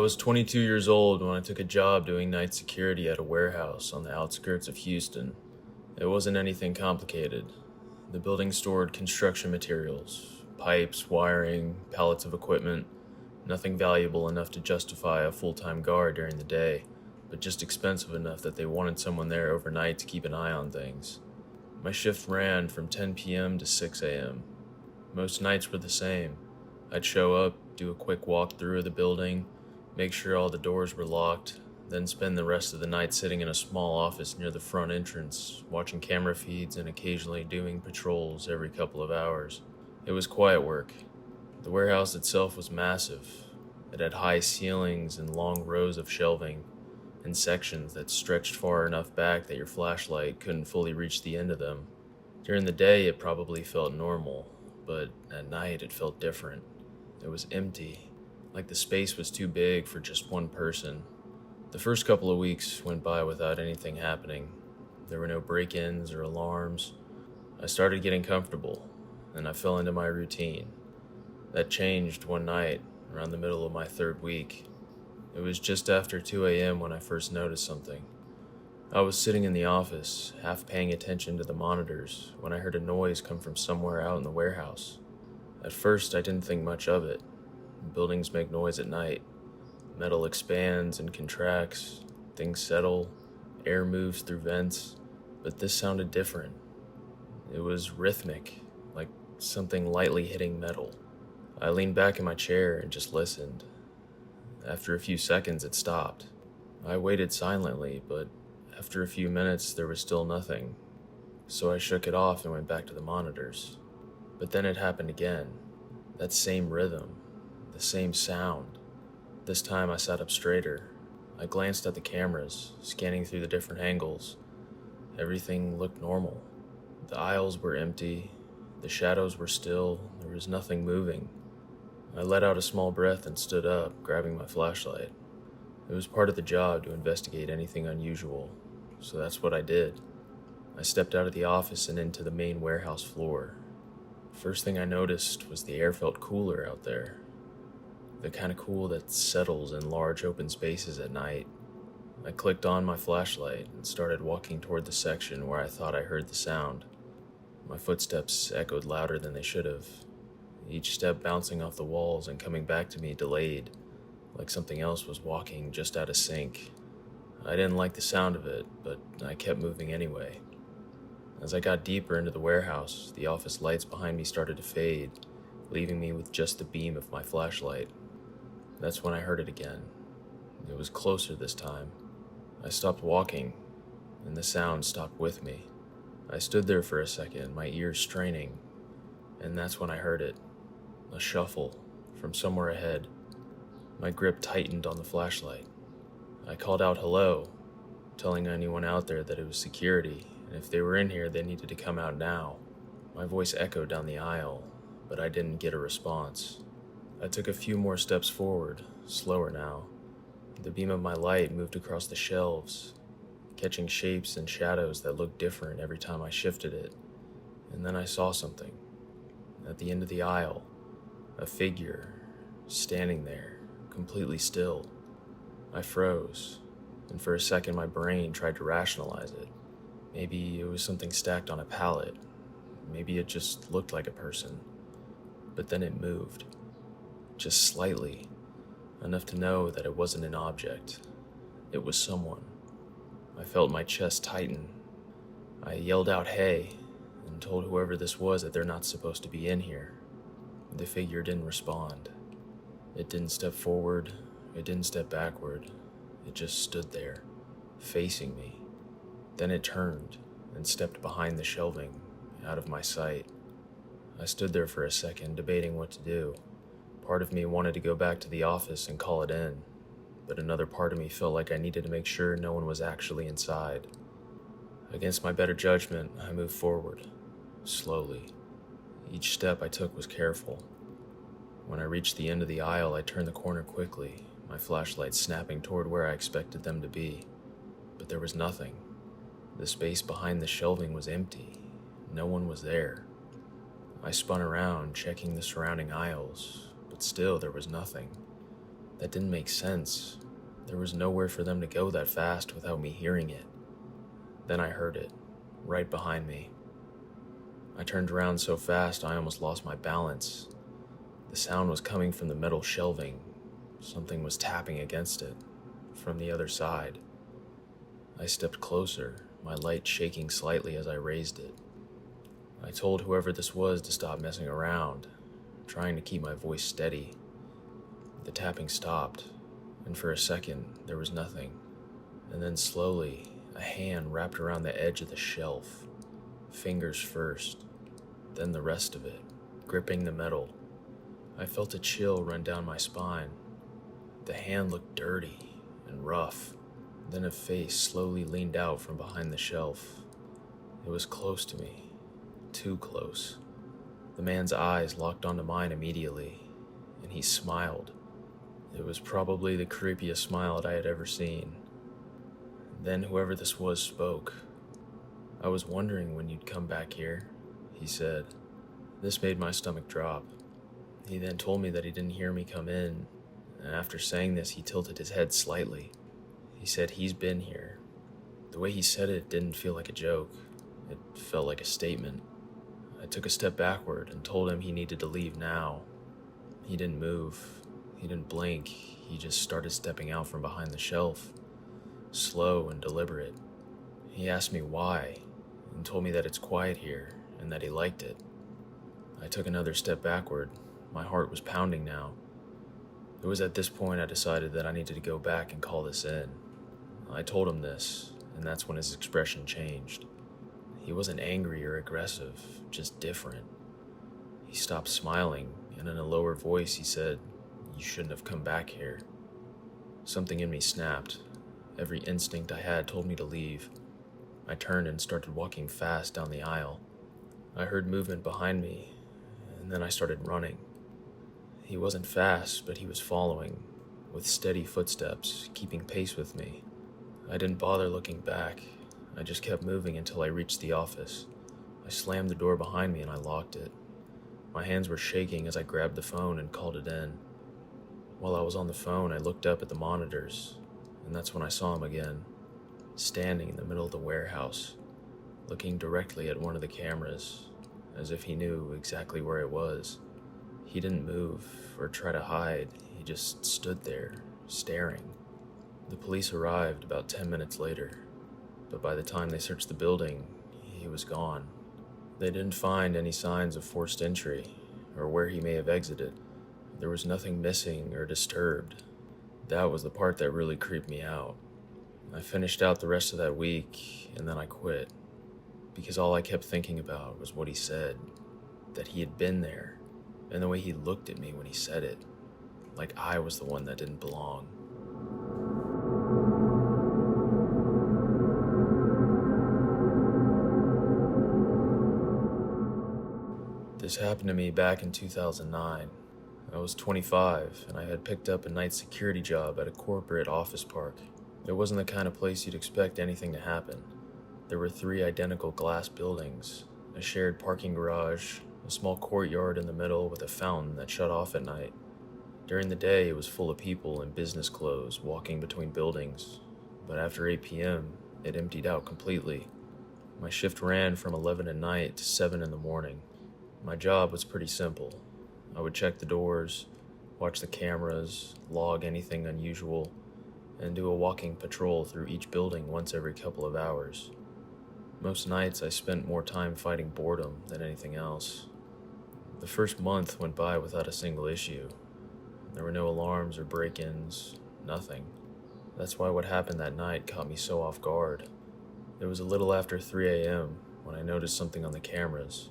was 22 years old when I took a job doing night security at a warehouse on the outskirts of Houston. It wasn't anything complicated. The building stored construction materials, pipes, wiring, pallets of equipment, nothing valuable enough to justify a full-time guard during the day, but just expensive enough that they wanted someone there overnight to keep an eye on things. My shift ran from 10 p.m. to 6 a.m. Most nights were the same. I'd show up, do a quick walkthrough of the building, make sure all the doors were locked, then spend the rest of the night sitting in a small office near the front entrance, watching camera feeds and occasionally doing patrols every couple of hours. It was quiet work. The warehouse itself was massive. It had high ceilings and long rows of shelving, and sections that stretched far enough back that your flashlight couldn't fully reach the end of them. During the day, it probably felt normal, but at night it felt different. It was empty, like the space was too big for just one person. The first couple of weeks went by without anything happening. There were no break-ins or alarms. I started getting comfortable, and I fell into my routine. That changed one night, around the middle of my third week. It was just after 2 a.m. when I first noticed something. I was sitting in the office, half paying attention to the monitors, when I heard a noise come from somewhere out in the warehouse. At first, I didn't think much of it. Buildings make noise at night. Metal expands and contracts, things settle, air moves through vents, but this sounded different. It was rhythmic, like something lightly hitting metal. I leaned back in my chair and just listened. After a few seconds, it stopped. I waited silently, but after a few minutes, there was still nothing. So I shook it off and went back to the monitors. But then it happened again. That same rhythm, the same sound. This time I sat up straighter. I glanced at the cameras, scanning through the different angles. Everything looked normal. The aisles were empty. The shadows were still. There was nothing moving. I let out a small breath and stood up, grabbing my flashlight. It was part of the job to investigate anything unusual, so that's what I did. I stepped out of the office and into the main warehouse floor. First thing I noticed was the air felt cooler out there. The kind of cool that settles in large open spaces at night. I clicked on my flashlight and started walking toward the section where I thought I heard the sound. My footsteps echoed louder than they should have, each step bouncing off the walls and coming back to me delayed, like something else was walking just out of sync. I didn't like the sound of it, but I kept moving anyway. As I got deeper into the warehouse, the office lights behind me started to fade, leaving me with just the beam of my flashlight. That's when I heard it again. It was closer this time. I stopped walking, and the sound stopped with me. I stood there for a second, my ears straining, and that's when I heard it. A shuffle from somewhere ahead. My grip tightened on the flashlight. I called out hello, telling anyone out there that it was security, and if they were in here, they needed to come out now. My voice echoed down the aisle, but I didn't get a response. I took a few more steps forward, slower now. The beam of my light moved across the shelves, catching shapes and shadows that looked different every time I shifted it. And then I saw something. At the end of the aisle, a figure, standing there, completely still. I froze, and for a second my brain tried to rationalize it. Maybe it was something stacked on a pallet. Maybe it just looked like a person. But then it moved. Just slightly, enough to know that it wasn't an object. It was someone. I felt my chest tighten. I yelled out, "Hey," and told whoever this was that they're not supposed to be in here. The figure didn't respond. It didn't step forward. It didn't step backward. It just stood there, facing me. Then it turned and stepped behind the shelving, out of my sight. I stood there for a second, debating what to do. Part of me wanted to go back to the office and call it in, but another part of me felt like I needed to make sure no one was actually inside. Against my better judgment, I moved forward, slowly. Each step I took was careful. When I reached the end of the aisle, I turned the corner quickly, my flashlight snapping toward where I expected them to be. But there was nothing. The space behind the shelving was empty. No one was there. I spun around, checking the surrounding aisles, but still there was nothing. That didn't make sense. There was nowhere for them to go that fast without me hearing it. Then I heard it, right behind me. I turned around so fast I almost lost my balance. The sound was coming from the metal shelving. Something was tapping against it, from the other side. I stepped closer, my light shaking slightly as I raised it. I told whoever this was to stop messing around, trying to keep my voice steady. The tapping stopped, and for a second, there was nothing. And then slowly, a hand wrapped around the edge of the shelf. Fingers first, then the rest of it, gripping the metal. I felt a chill run down my spine. The hand looked dirty and rough. Then a face slowly leaned out from behind the shelf. It was close to me, too close. The man's eyes locked onto mine immediately, and he smiled. It was probably the creepiest smile that I had ever seen. Then whoever this was spoke. "I was wondering when you'd come back here," he said. This made my stomach drop. He then told me that he didn't hear me come in, and after saying this, he tilted his head slightly. He said he's been here. The way he said it didn't feel like a joke. It felt like a statement. I took a step backward and told him he needed to leave now. He didn't move. He didn't blink. He just started stepping out from behind the shelf, slow and deliberate. He asked me why, and told me that it's quiet here and that he liked it. I took another step backward. My heart was pounding now. It was at this point I decided that I needed to go back and call this in. I told him this, and that's when his expression changed. He wasn't angry or aggressive, just different. He stopped smiling, and in a lower voice he said, "You shouldn't have come back here." Something in me snapped. Every instinct I had told me to leave. I turned and started walking fast down the aisle. I heard movement behind me, and then I started running. He wasn't fast, but he was following, with steady footsteps, keeping pace with me. I didn't bother looking back. I just kept moving until I reached the office. I slammed the door behind me and I locked it. My hands were shaking as I grabbed the phone and called it in. While I was on the phone, I looked up at the monitors, and that's when I saw him again, standing in the middle of the warehouse, looking directly at one of the cameras, as if he knew exactly where it was. He didn't move or try to hide. He just stood there, staring. The police arrived about 10 minutes later, but by the time they searched the building, he was gone. They didn't find any signs of forced entry or where he may have exited. There was nothing missing or disturbed. That was the part that really creeped me out. I finished out the rest of that week, and then I quit, because all I kept thinking about was what he said, that he had been there, and the way he looked at me when he said it, like I was the one that didn't belong. This happened to me back in 2009. I was 25, and I had picked up a night security job at a corporate office park. It wasn't the kind of place you'd expect anything to happen. There were 3 identical glass buildings, a shared parking garage, a small courtyard in the middle with a fountain that shut off at night. During the day, it was full of people in business clothes walking between buildings, but after 8 p.m., it emptied out completely. My shift ran from 11 at night to 7 in the morning. My job was pretty simple. I would check the doors, watch the cameras, log anything unusual, and do a walking patrol through each building once every couple of hours. Most nights I spent more time fighting boredom than anything else. The first month went by without a single issue. There were no alarms or break-ins, nothing. That's why what happened that night caught me so off guard. It was a little after 3 a.m. when I noticed something on the cameras.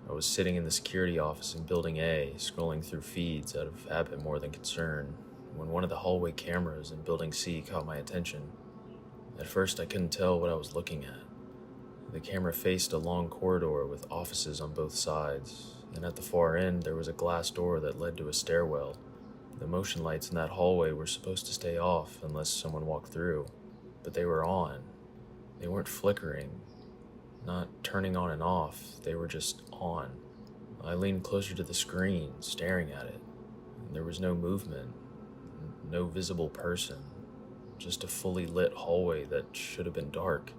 I was sitting in the security office in Building A, scrolling through feeds out of habit more than concern, when one of the hallway cameras in Building C caught my attention. At first, I couldn't tell what I was looking at. The camera faced a long corridor with offices on both sides, and at the far end, there was a glass door that led to a stairwell. The motion lights in that hallway were supposed to stay off unless someone walked through, but they were on. They weren't flickering, not turning on and off, they were just on. I leaned closer to the screen, staring at it. There was no movement, no visible person, just a fully lit hallway that should have been dark.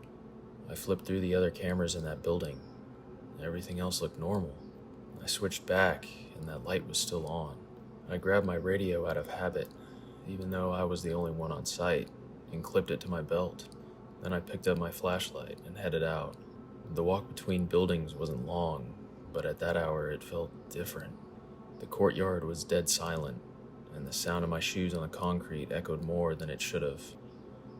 I flipped through the other cameras in that building. Everything else looked normal. I switched back, and that light was still on. I grabbed my radio out of habit, even though I was the only one on site, and clipped it to my belt. Then I picked up my flashlight and headed out. The walk between buildings wasn't long, but at that hour it felt different. The courtyard was dead silent, and the sound of my shoes on the concrete echoed more than it should have.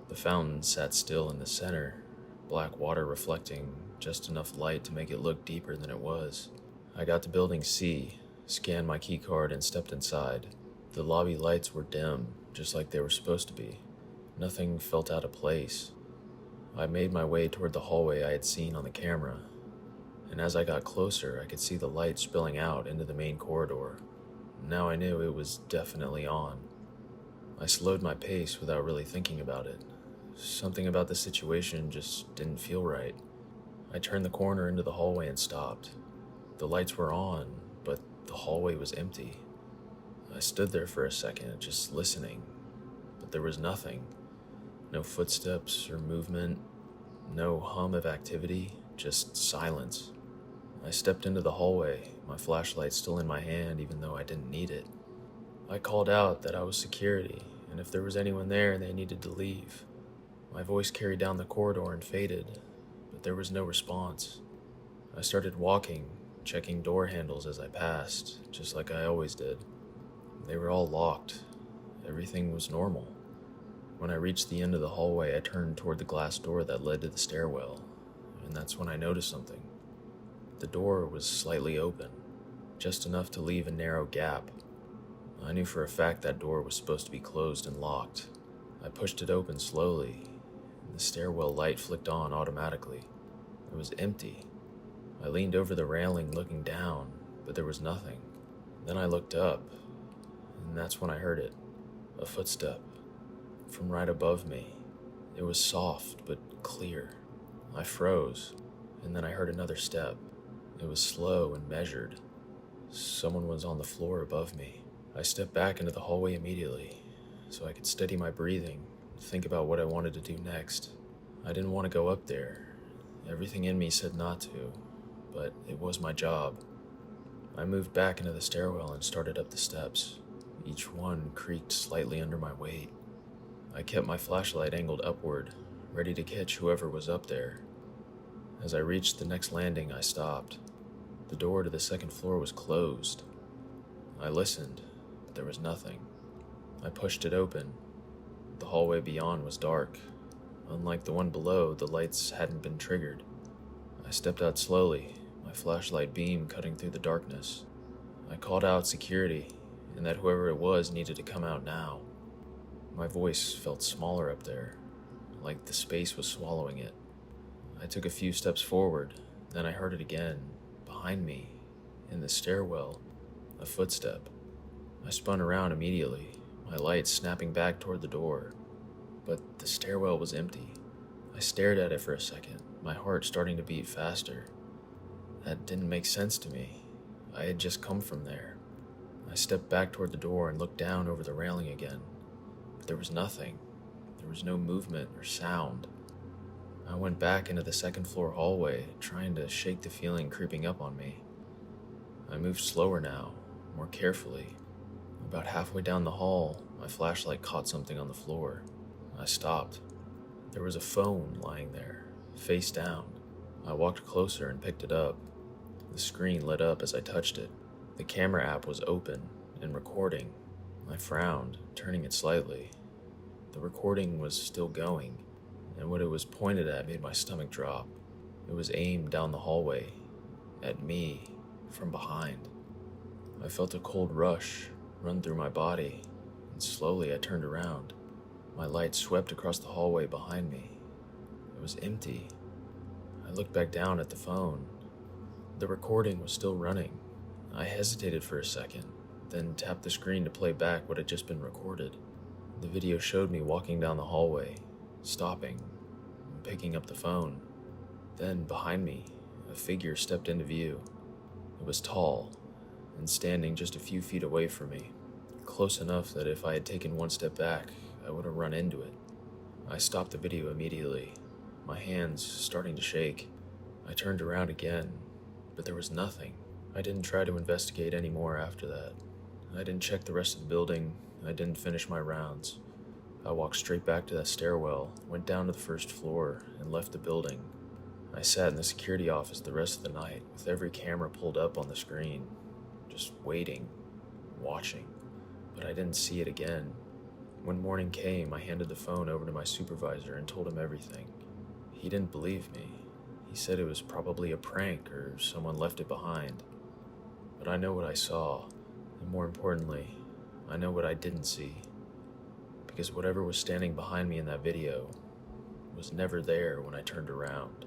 The fountain sat still in the center, black water reflecting just enough light to make it look deeper than it was. I got to building C, scanned my keycard, and stepped inside. The lobby lights were dim, just like they were supposed to be. Nothing felt out of place. I made my way toward the hallway I had seen on the camera, and as I got closer, I could see the light spilling out into the main corridor. Now I knew it was definitely on. I slowed my pace without really thinking about it. Something about the situation just didn't feel right. I turned the corner into the hallway and stopped. The lights were on, but the hallway was empty. I stood there for a second, just listening, but there was nothing. No footsteps or movement, no hum of activity, just silence. I stepped into the hallway, my flashlight still in my hand even though I didn't need it. I called out that I was security, and if there was anyone there, they needed to leave. My voice carried down the corridor and faded, but there was no response. I started walking, checking door handles as I passed, just like I always did. They were all locked. Everything was normal. When I reached the end of the hallway, I turned toward the glass door that led to the stairwell, and that's when I noticed something. The door was slightly open, just enough to leave a narrow gap. I knew for a fact that door was supposed to be closed and locked. I pushed it open slowly, and the stairwell light flicked on automatically. It was empty. I leaned over the railing looking down, but there was nothing. Then I looked up, and that's when I heard it. A footstep. From right above me. It was soft but clear. I froze, and then I heard another step. It was slow and measured. Someone was on the floor above me. I stepped back into the hallway immediately, so I could steady my breathing and think about what I wanted to do next. I didn't want to go up there. Everything in me said not to, but it was my job. I moved back into the stairwell and started up the steps. Each one creaked slightly under my weight. I kept my flashlight angled upward, ready to catch whoever was up there. As I reached the next landing, I stopped. The door to the second floor was closed. I listened, but there was nothing. I pushed it open. The hallway beyond was dark. Unlike the one below, the lights hadn't been triggered. I stepped out slowly, my flashlight beam cutting through the darkness. I called out security, and that whoever it was needed to come out now. My voice felt smaller up there, like the space was swallowing it. I took a few steps forward, then I heard it again, behind me, in the stairwell, a footstep. I spun around immediately, my light snapping back toward the door, but the stairwell was empty. I stared at it for a second, my heart starting to beat faster. That didn't make sense to me. I had just come from there. I stepped back toward the door and looked down over the railing again. There was nothing. There was no movement or sound. I went back into the second floor hallway, trying to shake the feeling creeping up on me. I moved slower now, more carefully. About halfway down the hall, my flashlight caught something on the floor. I stopped. There was a phone lying there, face down. I walked closer and picked it up. The screen lit up as I touched it. The camera app was open and recording. I frowned, turning it slightly. The recording was still going, and what it was pointed at made my stomach drop. It was aimed down the hallway, at me, from behind. I felt a cold rush run through my body, and slowly I turned around. My light swept across the hallway behind me. It was empty. I looked back down at the phone. The recording was still running. I hesitated for a second, then tapped the screen to play back what had just been recorded. The video showed me walking down the hallway, stopping, and picking up the phone. Then, behind me, a figure stepped into view. It was tall, and standing just a few feet away from me. close enough that if I had taken one step back, I would have run into it. I stopped the video immediately, my hands starting to shake. I turned around again, but there was nothing. I didn't try to investigate any more after that. I didn't check the rest of the building. I didn't finish my rounds. I walked straight back to that stairwell, went down to the first floor, and left the building. I sat in the security office the rest of the night with every camera pulled up on the screen, just waiting, watching, but I didn't see it again. When morning came, I handed the phone over to my supervisor and told him everything. He didn't believe me. He said it was probably a prank or someone left it behind. But I know what I saw, and more importantly, I know what I didn't see. Because whatever was standing behind me in that video was never there when I turned around.